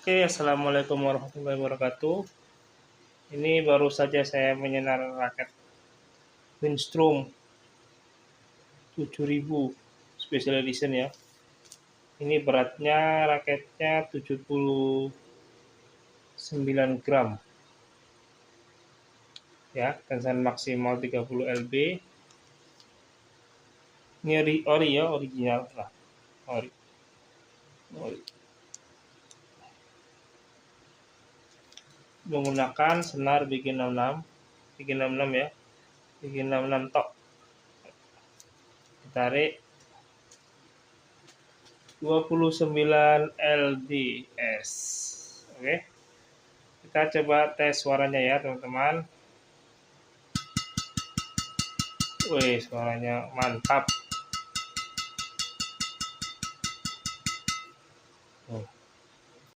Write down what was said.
Oke, assalamualaikum warahmatullahi wabarakatuh. Ini baru saja saya menyenar raket Windstrom 7000 Special Edition ya. Ini beratnya raketnya 79 gram. Ya, tension maksimal 30 lb. Ini ori ya, original lah. Ori. Menggunakan senar bikin 66 ya, bikin 66 tok. Ditarik 29 LDS. Oke, kita coba tes suaranya ya teman-teman. Wih, suaranya mantap.